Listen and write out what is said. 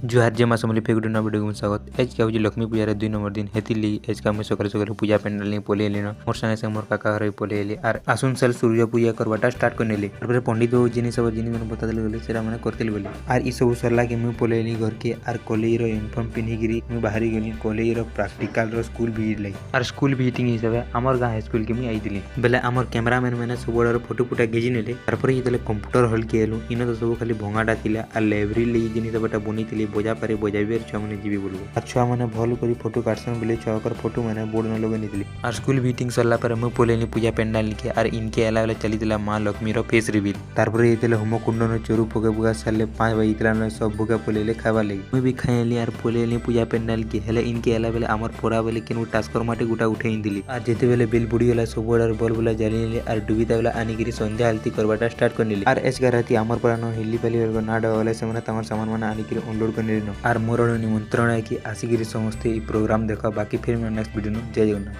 जुहार जय माँ समली fake डुना video में स्वागत। एज क्या हो लक्ष्मी पूजा 2 नंबर दिन हेती ली एज का सकाल सकाल पूजा पेंडाल नहीं पोले लेन मोर संगे संग मोर काका घर पोले ले आर आसुन साल सूर्य पूजा करवाटा स्टार्ट करने ले तारपरे पंडित बाबू जिन सब जिन मैंने बता गले सेटा माने करते गले आर ई सब सरला के मुझे पोले ली घर के आर कॉलेज रो यूनिफॉर्म पिन्ही गिरी मुझे बाहरी गली कॉलेज रो प्रैक्टिकल रो स्कूल विजिट लगी आर स्कूल विजिटिंग हिसाब से आमर गाँ हाई स्कूल के मुझे आई बेले आमर कैमरामैन मैंने सब बड़ा फोटो फुटा घेजी नेले तारपरे ये कंप्यूटर हॉल के एलु इन तो सब खाली भंगाटा थिला आर लाइब्रेरी लगी जिन सब बनी बजा पारे बजा छुआ मैंने जीवी बोल और छुआ मैंने भल कर फोटो काटसन बोले छुआ फोटो मैंने बोर्ड न लगे नहीं और स्कूल मीटिंग सरला पर मुझे पोलेनी पूजा पेंडाल लिखे और इनके अलावा चली माँ लक्ष्मी फेस रिविल तारपर ये होमकुंड चोरू पके पुका सारे 5 बजे सब बुका पोले खावा लगी मुझे भी खाई और पोले पूजा पेंडाल के हेले इनके अलावा आमर पड़ा बेले कि टास्कर माटे गोटा उठे दी और जिते बेले बिल बुड़ीगला सब बड़ बल बुला जाली और डुबीता बेला आनिक संध्या आलती करवाटा स्टार्ट कर और एस राति आमर पड़ा न हिली पाली ना डबले से सामान मान आनिक अनलोड कर और मोर निमंत्रण है कि आसिक समस्ते प्रोग्राम देखा बाकी फिर नेक्स्ट वीडियो जय जगन्नाथ।